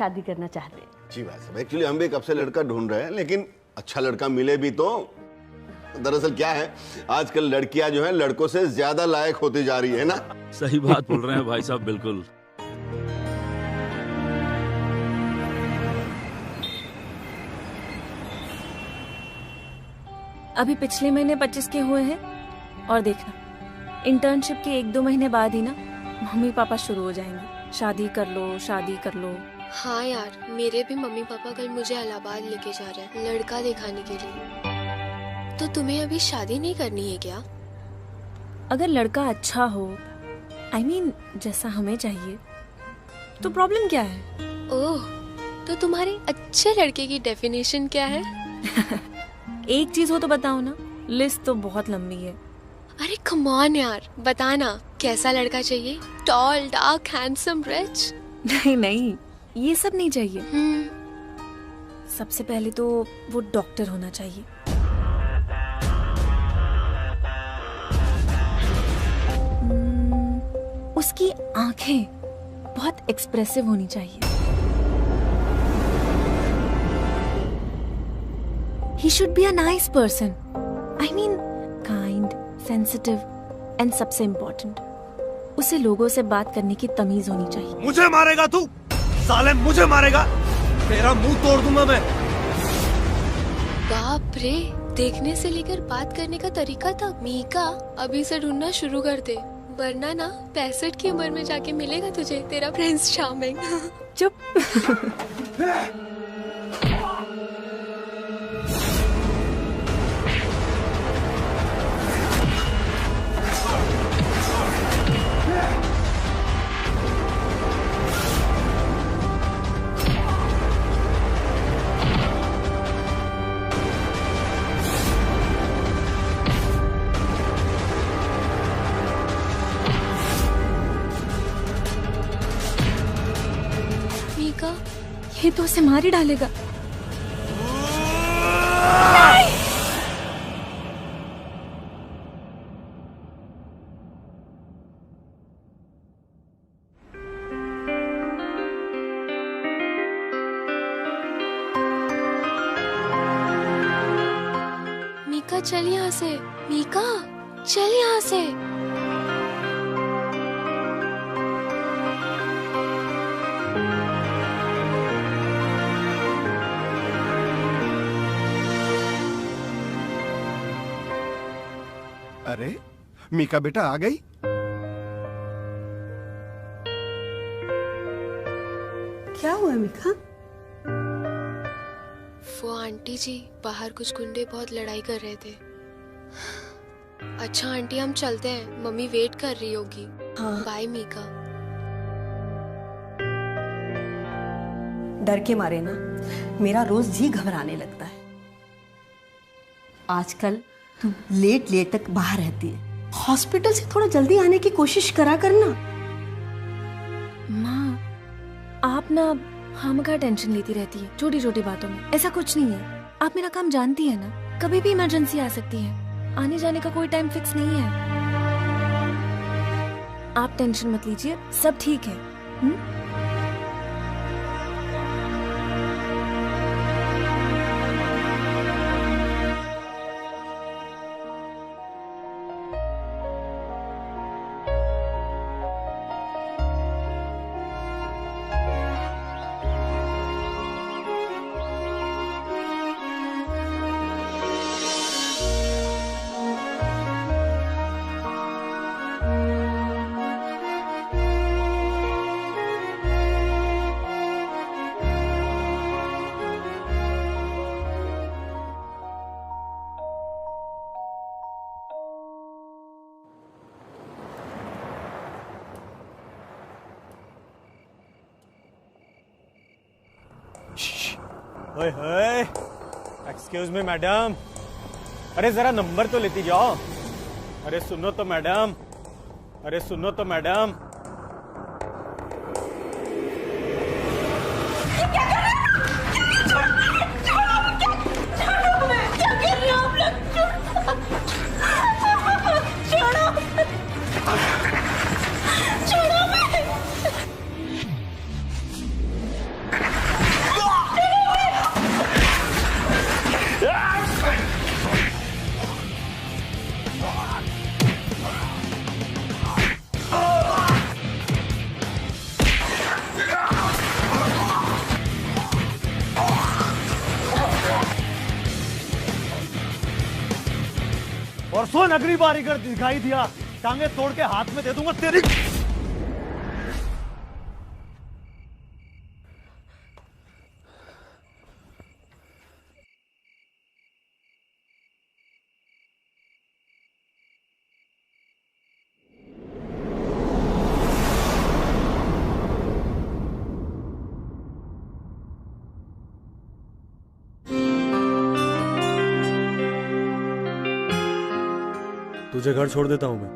शादी करना चाहते हैं। जी बात साहब, एक्चुअली हम भी कब से लड़का ढूंढ रहे हैं, लेकिन अच्छा लड़का मिले भी तो। दरअसल क्या है, आजकल लड़कियां जो है लड़कों से ज्यादा लायक होती जा रही है ना। सही बात बोल रहे हैं भाई साहब, बिल्कुल। अभी पिछले महीने 25 के हुए हैं और देखना इंटर्नशिप के 1-2 महीने बाद ही ना मम्मी पापा शुरू हो जाएंगे, शादी कर लो शादी कर लो। हाँ यार, मेरे भी मम्मी पापा कल मुझे इलाहाबाद लेके जा रहे हैं लड़का दिखाने के लिए। तो तुम्हें अभी शादी नहीं करनी है क्या? अगर लड़का अच्छा हो, I mean, जैसा हमें चाहिए, तो प्रॉब्लम क्या है? ओह, तो तुम्हारे अच्छे लड़के की डेफिनेशन क्या है? एक चीज हो तो बताओ ना, लिस्ट तो बहुत लंबी है। अरे कम ऑन यार, बताना कैसा लड़का चाहिए? Tall, dark, handsome, rich? नहीं नहीं, ये सब नहीं चाहिए। सबसे पहले तो वो डॉक्टर होना चाहिए। उसकी आंखें बहुत एक्सप्रेसिव होनी चाहिए। He should be a nice person. I mean, kind, sensitive, and सबसे important, उसे लोगों से बात करने की तमीज होनी चाहिए। मुझे मारेगा तू? साले मुझे मारेगा? तेरा मुंह तोड़ दूंगा मैं। बाप रे, देखने से लेकर बात करने का तरीका तक। मीका, अभी से ढूंढना शुरू कर दे, वरना ना 65 की उम्र में जाके मिलेगा तुझे तेरा प्रिंस चार्मिंग। चुप। मीका, ये तो उसे मार ही डालेगा। मीका चल यहाँ से, मीका चल यहाँ से। अरे मीका बेटा आ गई? क्या हुआ मीका? वो आंटी जी बाहर कुछ गुंडे बहुत लड़ाई कर रहे थे। अच्छा आंटी, हम चलते हैं, मम्मी वेट कर रही होगी। हाँ। बाय मीका। डर के मारे ना मेरा रोज जी घबराने लगता है। आजकल तुम लेट लेट तक बाहर रहती है, हॉस्पिटल से थोड़ा जल्दी आने की कोशिश करा करना। माँ, आप ना खामखा टेंशन लेती रहती है छोटी छोटी बातों में। ऐसा कुछ नहीं है, आप मेरा काम जानती है ना, कभी भी इमरजेंसी आ सकती है, आने जाने का कोई टाइम फिक्स नहीं है। आप टेंशन मत लीजिए, सब ठीक है। ओए होए, एक्सक्यूज मी मैडम, अरे जरा नंबर तो लेती जाओ। अरे सुनो तो मैडम, अरे सुनो तो मैडम। परसों नगरी बारीगर दिखाई दिया, टांगे तोड़ के हाथ में दे दूंगा तेरी। तुझे घर छोड़ देता हूं मैं।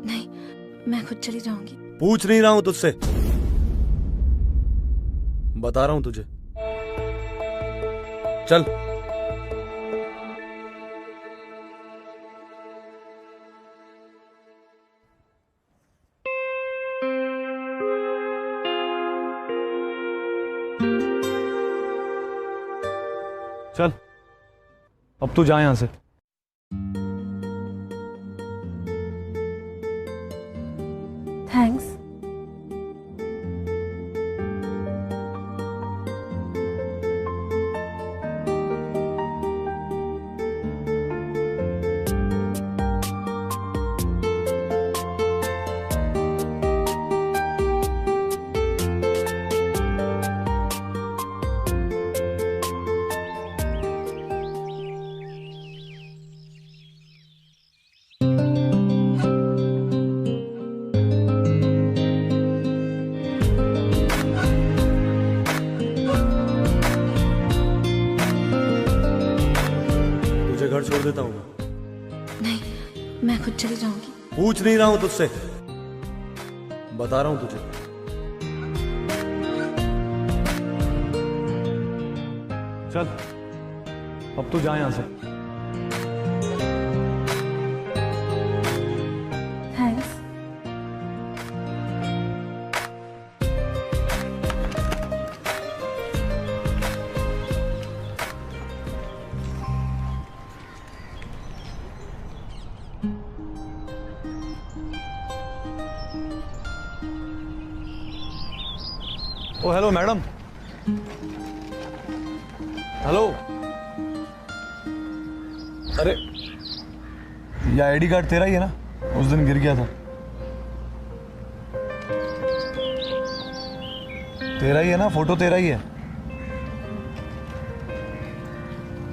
नहीं, मैं खुद चली जाऊंगी। पूछ नहीं रहा हूं तुझसे, बता रहा हूं तुझे। चल। चल, अब तू जा यहां से। थैंक्स। घर छोड़ देता हूँ। नहीं, मैं खुद चली जाऊंगी। पूछ नहीं रहा हूं तुझसे, बता रहा हूं तुझे। चल, अब तू जा यहां से। थैंक्स। ओ हेलो मैडम। हेलो। अरे ये आईडी कार्ड तेरा ही है ना? उस दिन गिर गया था। तेरा ही है ना? फोटो तेरा ही है।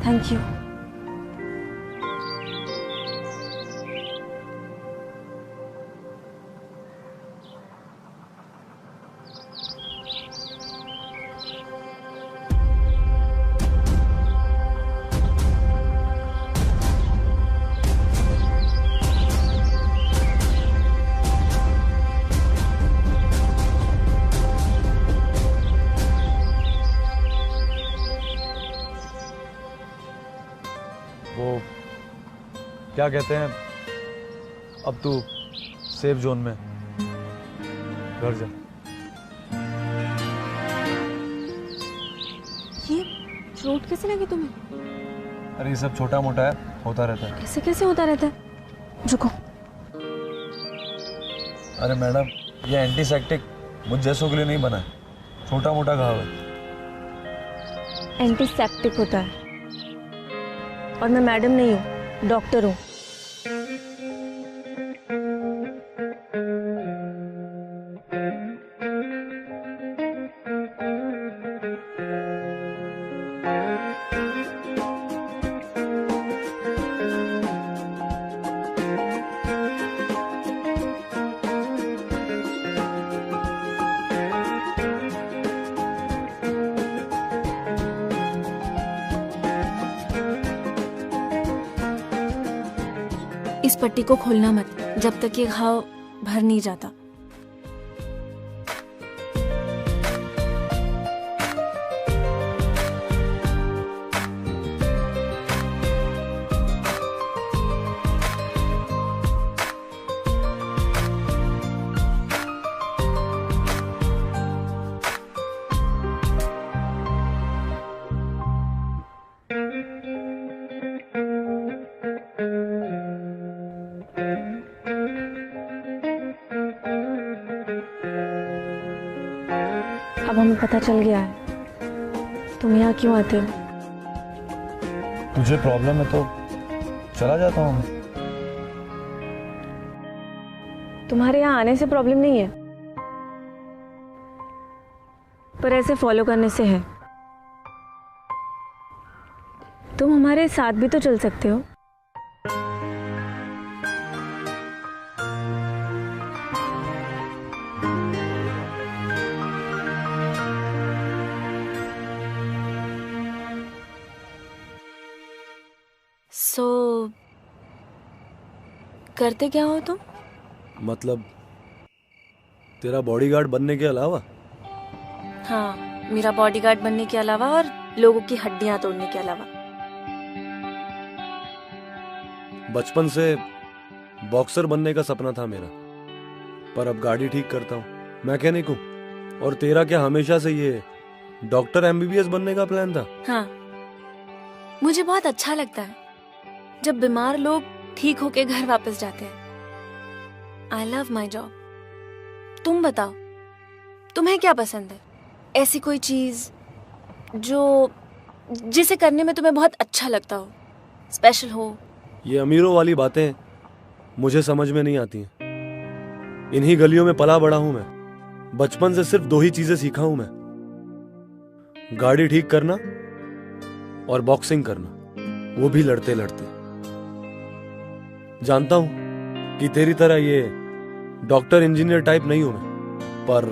Thank you. वो क्या कहते हैं, अब तू सेफ जोन में घर जा। ये चोट कैसे लगी तुम्हें? अरे ये सब छोटा मोटा है, होता रहता है। कैसे कैसे होता रहता है? रुको। अरे मैडम, ये एंटीसेप्टिक मुझ जैसों के लिए नहीं बना है, छोटा मोटा घाव है। एंटीसेप्टिक होता है, और मैं मैडम नहीं हूँ, डॉक्टर हूँ। इस पट्टी को खोलना मत जब तक ये घाव भर नहीं जाता। अब हमें पता चल गया है तुम यहाँ क्यों आते हो। तुझे प्रॉब्लम है तो चला जाता हूँ। तुम्हारे यहाँ आने से प्रॉब्लम नहीं है, पर ऐसे फॉलो करने से है। तुम हमारे साथ भी तो चल सकते हो। करते क्या हो तुम? मतलब तेरा बॉडीगार्ड बनने के अलावा? हाँ, मेरा बॉडीगार्ड बनने के अलावा और लोगों की हड्डियां तोड़ने के अलावा। बचपन से बॉक्सर बनने का सपना था मेरा, पर अब गाड़ी ठीक करता हूँ, मैकेनिक हूँ। और तेरा क्या हमेशा से ये डॉक्टर एमबीबीएस बनने का प्लान था? हाँ, मुझे बहुत अच्छा लगता है जब बीमार लोग ठीक होके घर वापस जाते हैं। I love my job. तुम बताओ, तुम्हें क्या पसंद है? ऐसी कोई चीज जिसे करने में तुम्हें बहुत अच्छा लगता हो, स्पेशल हो। ये अमीरों वाली बातें मुझे समझ में नहीं आती हैं। इन्हीं गलियों में पला बड़ा हूं मैं। बचपन से सिर्फ 2 ही चीजें सीखा हूं मैं, गाड़ी ठीक करना और बॉक्सिंग करना, वो भी लड़ते लड़ते। जानता हूं कि तेरी तरह ये डॉक्टर इंजीनियर टाइप नहीं हूं मैं, पर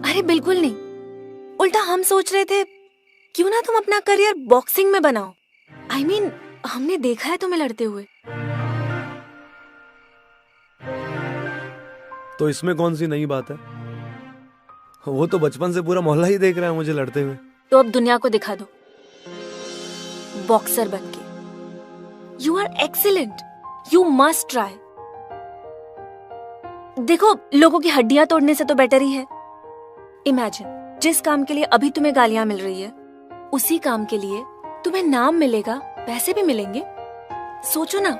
अरे बिल्कुल नहीं, उल्टा हम सोच रहे थे क्यों ना तुम अपना करियर बॉक्सिंग में बनाओ। I mean, हमने देखा है तुम्हें लड़ते हुए। तो इसमें कौन सी नई बात है? वो तो बचपन से पूरा मोहल्ला ही देख रहा है मुझे लड़ते हुए। तो अब दुनिया को दिखा दो, बॉक्सर बनके। You are excellent, you must try. देखो, लोगों की हड्डियां तोड़ने से तो बेटर ही है। इमेजिन, जिस काम के लिए अभी तुम्हें गालियां मिल रही है, उसी काम के लिए तुम्हें नाम मिलेगा, पैसे भी मिलेंगे। सोचो ना।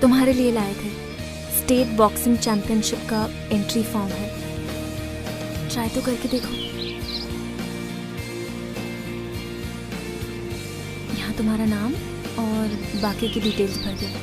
तुम्हारे लिए लाए थे। स्टेट बॉक्सिंग चैंपियनशिप का एंट्री फॉर्म है, ट्राई तो करके देखो। यहाँ तुम्हारा नाम और बाकी की डिटेल्स भर दो।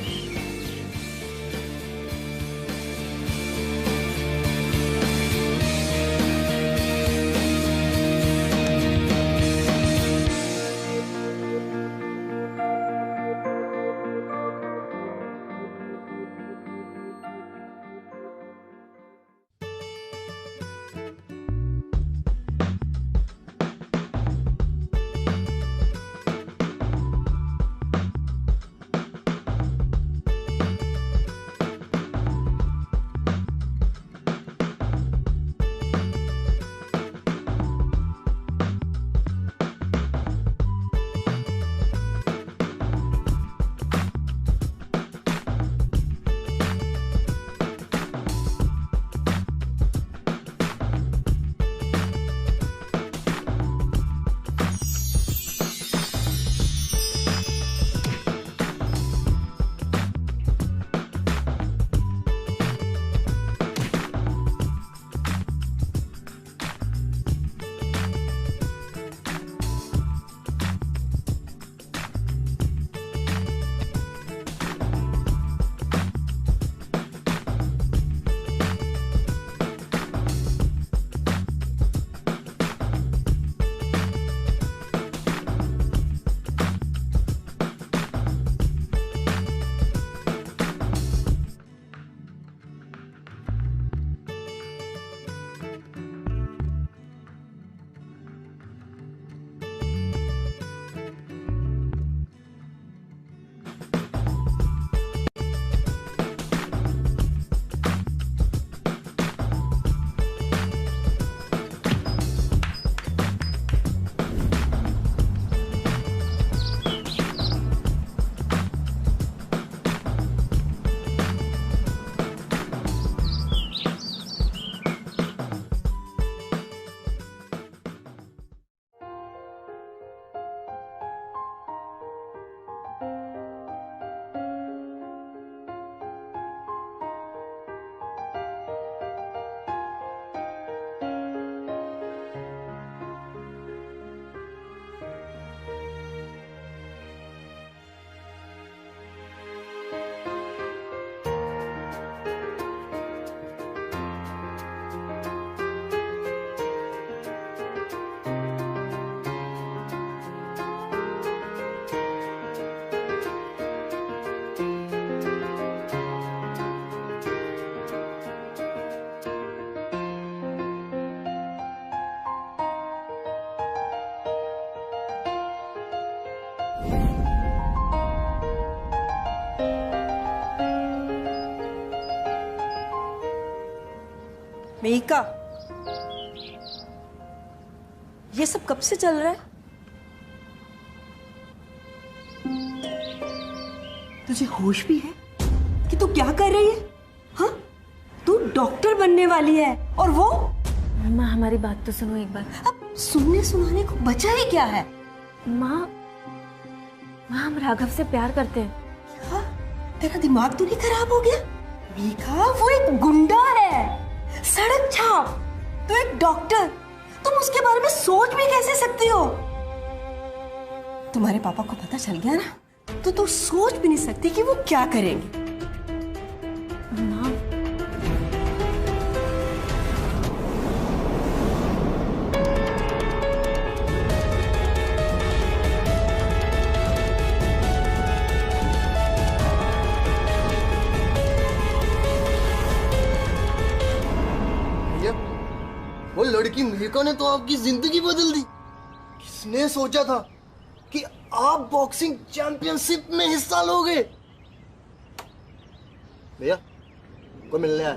मीका, ये सब कब से चल रहा है? तुझे होश भी है कि तू क्या कर रही है? हाँ, तू डॉक्टर बनने वाली है और वो। माँ हमारी बात तो सुनो एक बार। अब सुनने सुनाने को बचा ही क्या है? माँ हम राघव से प्यार करते हैं। क्या? तेरा दिमाग तो नहीं खराब हो गया? मीका, वो एक गुंडा है, सड़क छाप। तो एक डॉक्टर, तुम उसके बारे में सोच भी कैसे सकती हो? तुम्हारे पापा को पता चल गया ना, तो तू सोच भी नहीं सकती कि वो क्या करेंगे। माँ वो लड़की मीका ने तो आपकी जिंदगी बदल दी। किसने सोचा था कि आप बॉक्सिंग चैंपियनशिप में हिस्सा लोगे? भैया कोई मिलने आया।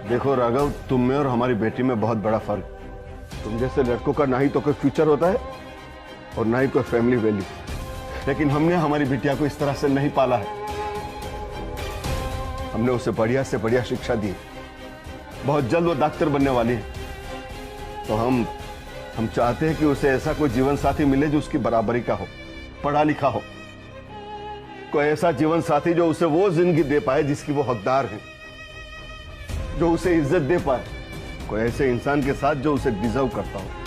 देखो राघव, तुम में और हमारी बेटी में बहुत बड़ा फर्क। तुम जैसे लड़कों का ना ही तो कोई फ्यूचर होता है और ना ही कोई फैमिली वैल्यू, लेकिन हमने हमारी बिटिया को इस तरह से नहीं पाला है। हमने उसे बढ़िया से बढ़िया शिक्षा दी। बहुत जल्द वो डॉक्टर बनने वाली है। तो हम चाहते हैं कि उसे ऐसा कोई जीवन साथी मिले जो उसकी बराबरी का हो, पढ़ा लिखा हो, कोई ऐसा जीवन साथी जो उसे वो जिंदगी दे पाए जिसकी वो हकदार है, जो उसे इज्जत दे पाए, कोई ऐसे इंसान के साथ जो उसे डिजर्व करता हो।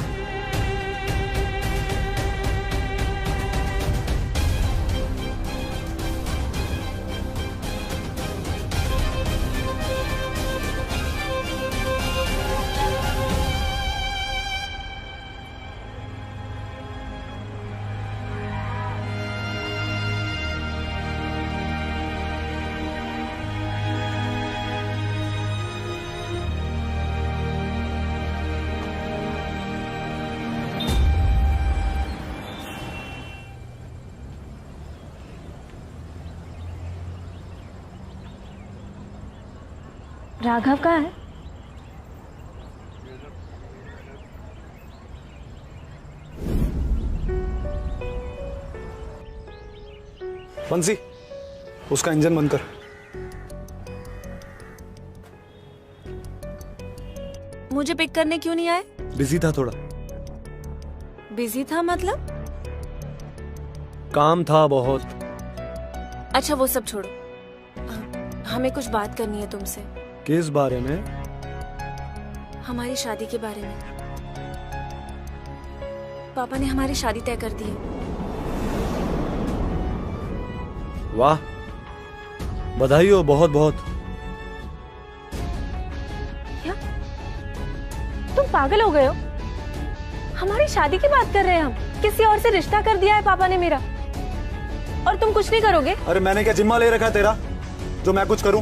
राघव कहाँ है? बंसी, उसका इंजन बंद कर। मुझे पिक करने क्यों नहीं आए? बिजी था थोड़ा। बिजी था मतलब? काम था बहुत। अच्छा वो सब छोड़ो, हमें कुछ बात करनी है तुमसे। किस बारे में? हमारी शादी के बारे में। पापा ने हमारी शादी तय कर दी है। वाह, बधाई हो बहुत बहुत। क्या? तुम पागल हो गए हो? हमारी शादी की बात कर रहे हैं हम। किसी और से रिश्ता कर दिया है पापा ने मेरा, और तुम कुछ नहीं करोगे? अरे मैंने क्या जिम्मा ले रखा है तेरा जो मैं कुछ करूं?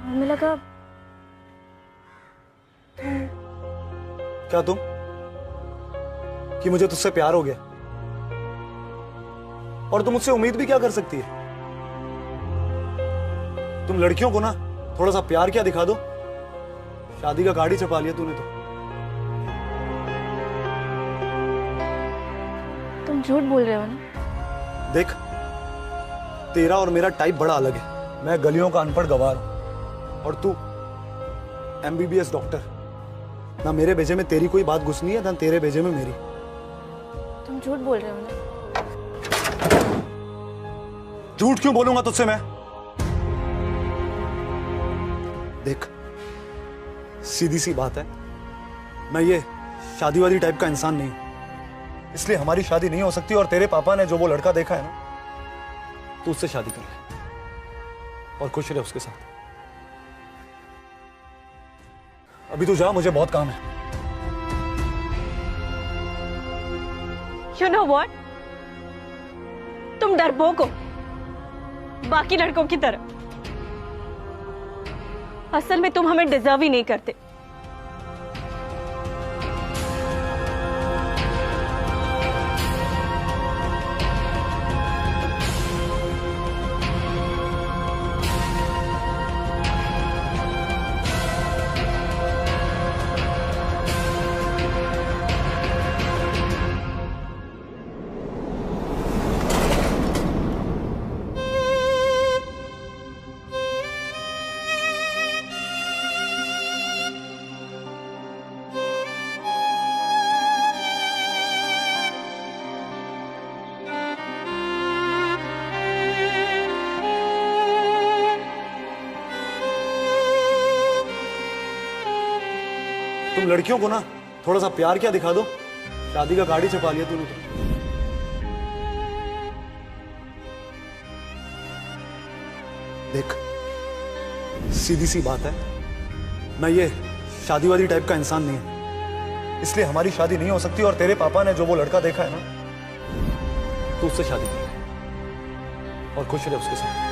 हमें लगा क्या तुम कि मुझे तुझसे प्यार हो गया, और तुम मुझसे उम्मीद भी क्या कर सकती है? तुम लड़कियों को ना थोड़ा सा प्यार क्या दिखा दो, शादी का कार्ड ही छपा लिया तूने तो। तुम झूठ बोल रहे हो ना? देख, तेरा और मेरा टाइप बड़ा अलग है। मैं गलियों का अनपढ़ गवार हूं और तू MBBS डॉक्टर। ना मेरे भेजे में तेरी कोई बात घुसनी है, ना तेरे भेजे में मेरी। तुम झूठ बोल रहे हो ना? झूठ क्यों बोलूंगा तुझसे मैं? देख, सीधी सी बात है, मैं ये शादी वाली टाइप का इंसान नहीं हूं, इसलिए हमारी शादी नहीं हो सकती। और तेरे पापा ने जो वो लड़का देखा है ना, तू उससे शादी कर ले और खुश रहे उसके साथ। अभी तू जा, मुझे बहुत काम है। You know what? तुम डरपोक हो, बाकी लड़कों की तरह। असल में तुम हमें डिजर्व ही नहीं करते। तुम लड़कियों को ना थोड़ा सा प्यार क्या दिखा दो, शादी का गाड़ी छपा लिया तूने तो। देख, सीधी सी बात है, मैं ये शादीवादी टाइप का इंसान नहीं हूं, इसलिए हमारी शादी नहीं हो सकती। और तेरे पापा ने जो वो लड़का देखा है ना, तो उससे शादी कर और खुश रहे उसके साथ।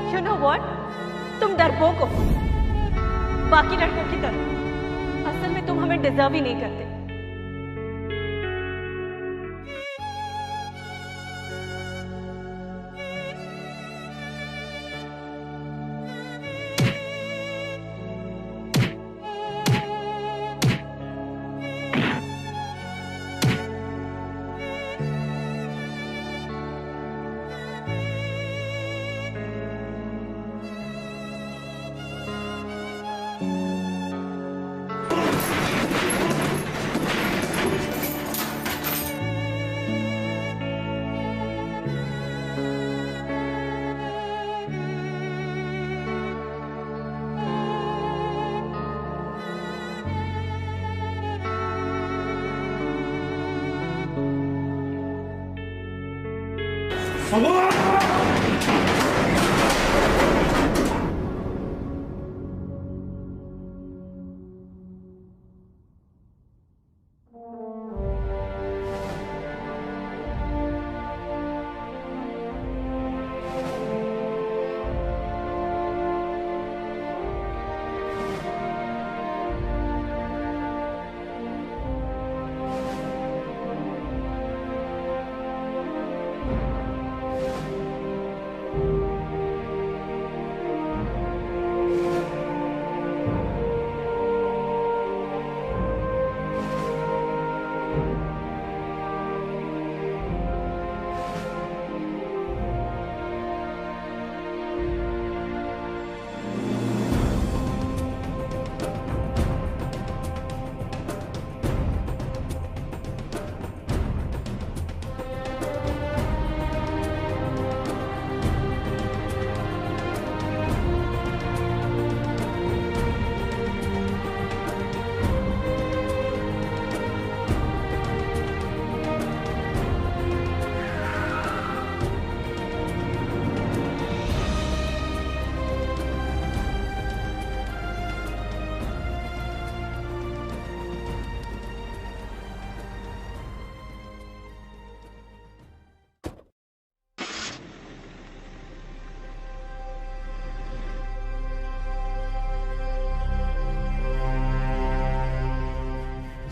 You know what? तुम डरपोक हो, बाकी लड़कों की तरह। असल में तुम हमें डिजर्व ही नहीं करते।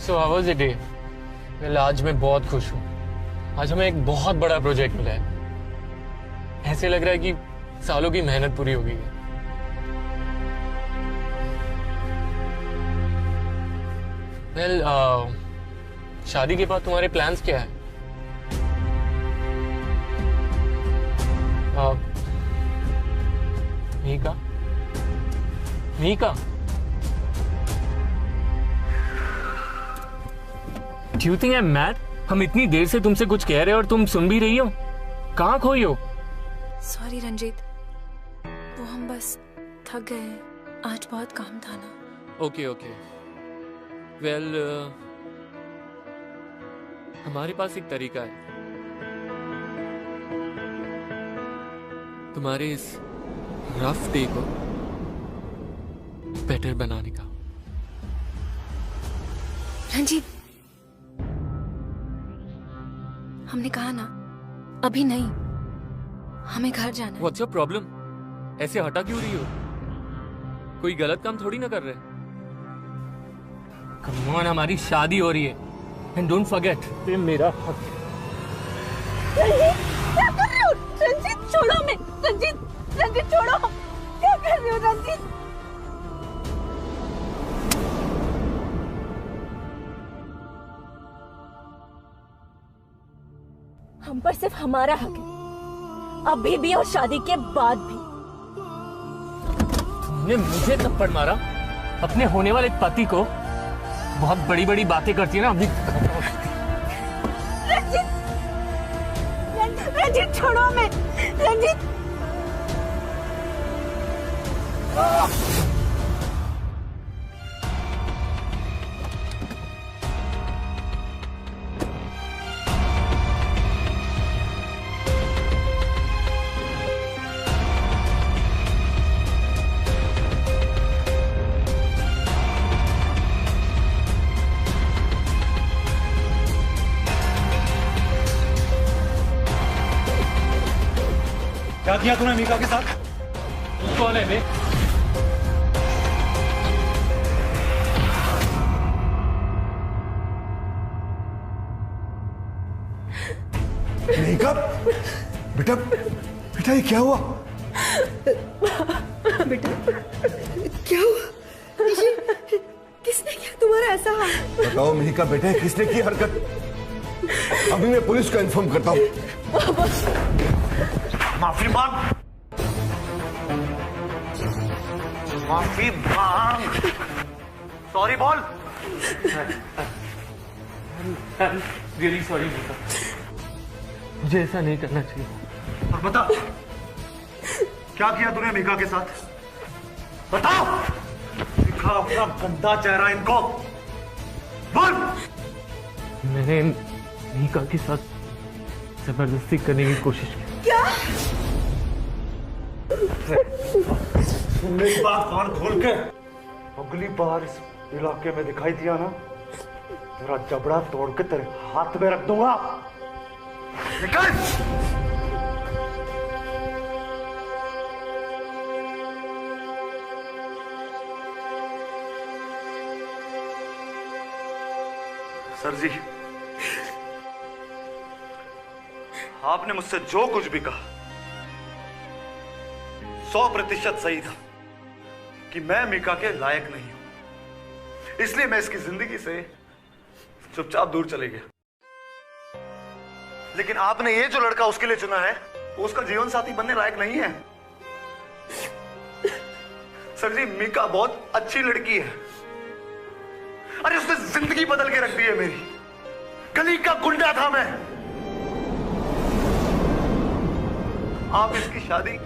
So how was the day? Well, आज मैं बहुत खुश हूँ। आज हमें एक बहुत बड़ा प्रोजेक्ट मिला है। ऐसे लग रहा है कि सालों की मेहनत पूरी हो गई है। Well, शादी के बाद तुम्हारे प्लान्स क्या है? Mika? Mika? Do you think I'm mad? हम इतनी देर से तुमसे कुछ कह रहे हैं और तुम सुन भी रही हो? कहाँ खोई हो? सॉरी रंजीत, वो हम बस थक गए हैं। आज बहुत काम था ना। Okay okay. वेल, हमारे पास एक तरीका है तुम्हारे इस रफ डे को बेटर बनाने का। रंजीत, हमने कहा ना, अभी नहीं, हमें घर जाना है। What's your problem? ऐसे हटा क्यों रही हो? कोई गलत काम थोड़ी ना कर रहे। कम ऑन, हमारी शादी हो रही है। एंड डोंट फॉरगेट, ये मेरा हक है। क्या कर रहे हो? रंजीत छोड़ो हमें। रंजीत छोड़ो। क्या कर रहे हो रंजीत? हम पर सिर्फ हमारा हक है, अभी भी और शादी के बाद भी। तुमने मुझे थप्पड़ मारा, अपने होने वाले पति को। बहुत बड़ी बड़ी बातें करती है ना अभी। रंजीत छोड़ो हमें। रंजीत क्या किया तूने मीका के साथ? तू कौन है बे? मीका, बेटा बेटा ये क्या हुआ? बेटा क्या हुआ? किसने किया तुम्हारा ऐसा हाल? बताओ मीका बेटा, किसने की हरकत? अभी मैं पुलिस को इन्फॉर्म करता हूँ। माफी मांग, माफी मांग, सॉरी बोल। रियली सॉरी मीका, मुझे ऐसा नहीं करना चाहिए। और बता, क्या किया तूने मीका के साथ? बताओ, दिखा अपना गंदा चेहरा इनको, बोल। मैंने मीका के साथ जबरदस्ती करने की कोशिश की। क्या? सुन मेरी बात कान खोल के, अगली बार इस इलाके में दिखाई दिया ना, तेरा जबड़ा तोड़ के तेरे हाथ में रख दूंगा। निकल। सर जी, आपने मुझसे जो कुछ भी कहा 100% सही था कि मैं मीका के लायक नहीं हूं, इसलिए मैं इसकी जिंदगी से चुपचाप दूर चले गया। लेकिन आपने ये जो लड़का उसके लिए चुना है, वो उसका जीवन साथी बनने लायक नहीं है। सर जी, मीका बहुत अच्छी लड़की है। अरे उसने जिंदगी बदल के रख दी है मेरी। गली का गुंडा था मैं। आप इसकी शादी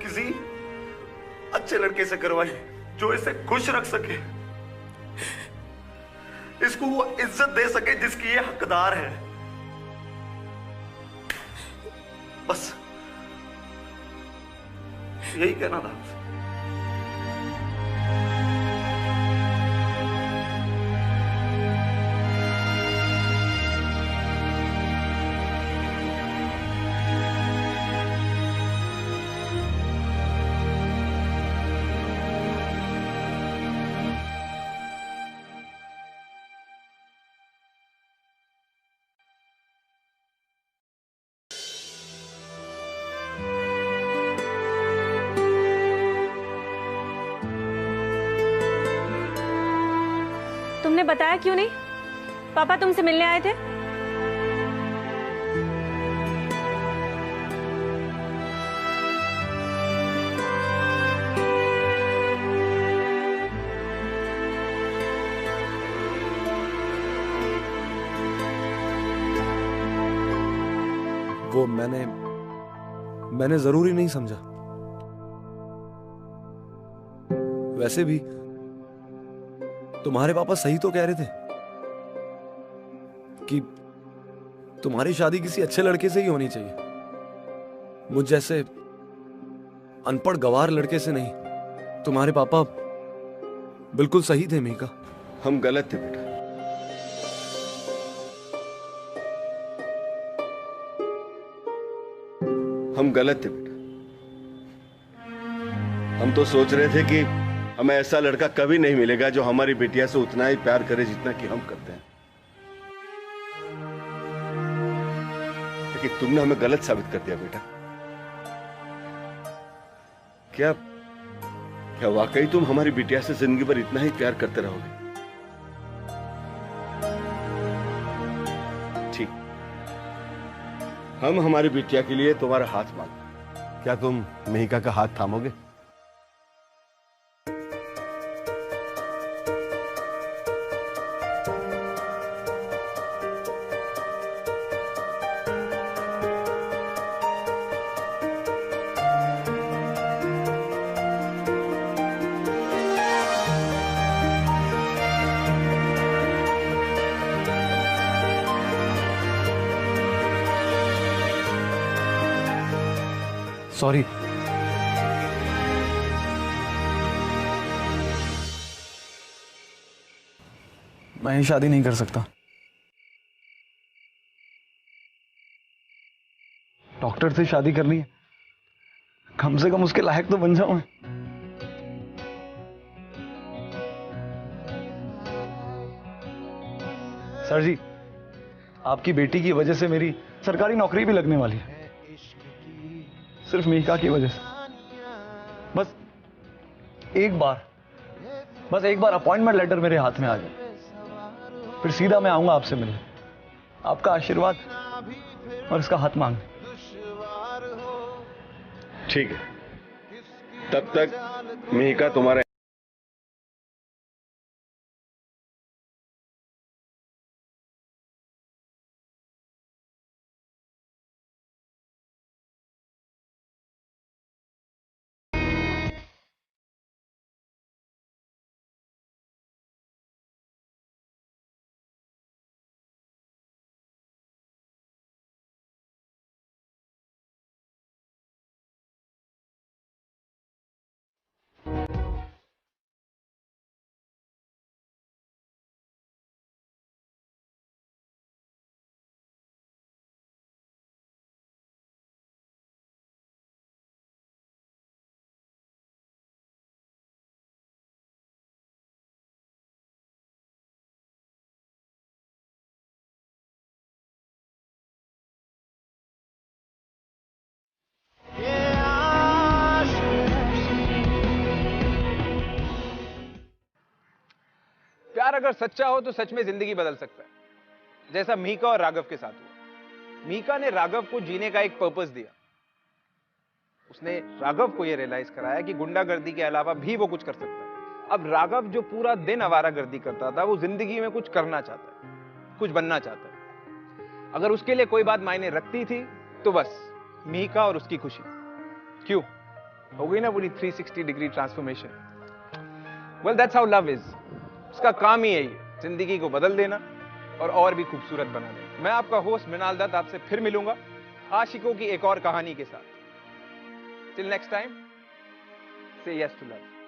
किसी अच्छे लड़के से करवाइए जो इसे खुश रख सके, इसको वो इज्जत दे सके जिसकी ये हकदार है। बस यही कहना था आपसे। तुमने बताया क्यों नहीं? पापा तुमसे मिलने आए थे। वो मैंने जरूरी नहीं समझा। वैसे भी तुम्हारे पापा सही तो कह रहे थे कि तुम्हारी शादी किसी अच्छे लड़के से ही होनी चाहिए, मुझ जैसे अनपढ़ गवार लड़के से नहीं। तुम्हारे पापा बिल्कुल सही थे मीका। हम गलत थे बेटा। हम गलत थे बेटा। हम तो सोच रहे थे कि हमें ऐसा लड़का कभी नहीं मिलेगा जो हमारी बिटिया से उतना ही प्यार करे जितना कि हम करते हैं, लेकिन तुमने हमें गलत साबित कर दिया बेटा। क्या क्या वाकई तुम हमारी बिटिया से जिंदगी भर इतना ही प्यार करते रहोगे? ठीक, हम हमारी बिटिया के लिए तुम्हारा हाथ मांगो। क्या तुम मिहिका का हाथ थामोगे? सॉरी। मैं ये शादी नहीं कर सकता। डॉक्टर से शादी करनी है, कम से कम उसके लायक तो बन जाऊं मैं। सर जी, आपकी बेटी की वजह से मेरी सरकारी नौकरी भी लगने वाली है, सिर्फ मिहिका की वजह से। बस एक बार अपॉइंटमेंट लेटर मेरे हाथ में आ जाए, फिर सीधा मैं आऊंगा आपसे मिलने, आपका आशीर्वाद और इसका हाथ मांगने। ठीक है, तब तक मिहिका तुम्हारा प्यार अगर सच्चा हो तो सच में जिंदगी बदल सकता है, जैसा मिहिका और राघव के साथ हुआ। मिहिका ने राघव को जीने का एक पर्पस दिया। उसने राघव को यह रियलाइज कराया कि गुंडागर्दी के अलावा भी वो कुछ कर सकता है। अब राघव जो पूरा दिन आवारागर्दी करता था, वो जिंदगी में कुछ करना चाहता है, कुछ बनना चाहता है। अगर उसके लिए कोई बात मायने रखती थी तो बस मिहिका और उसकी खुशी। क्यों? हो गई ना पूरी 360 degree transformation. Well, that's how love is. उसका काम ही यही है, जिंदगी को बदल देना और भी खूबसूरत बना देना। मैं आपका होस्ट मृणाल दत्त आपसे फिर मिलूंगा आशिकों की एक और कहानी के साथ। टिल नेक्स्ट टाइम, से यस टू लव।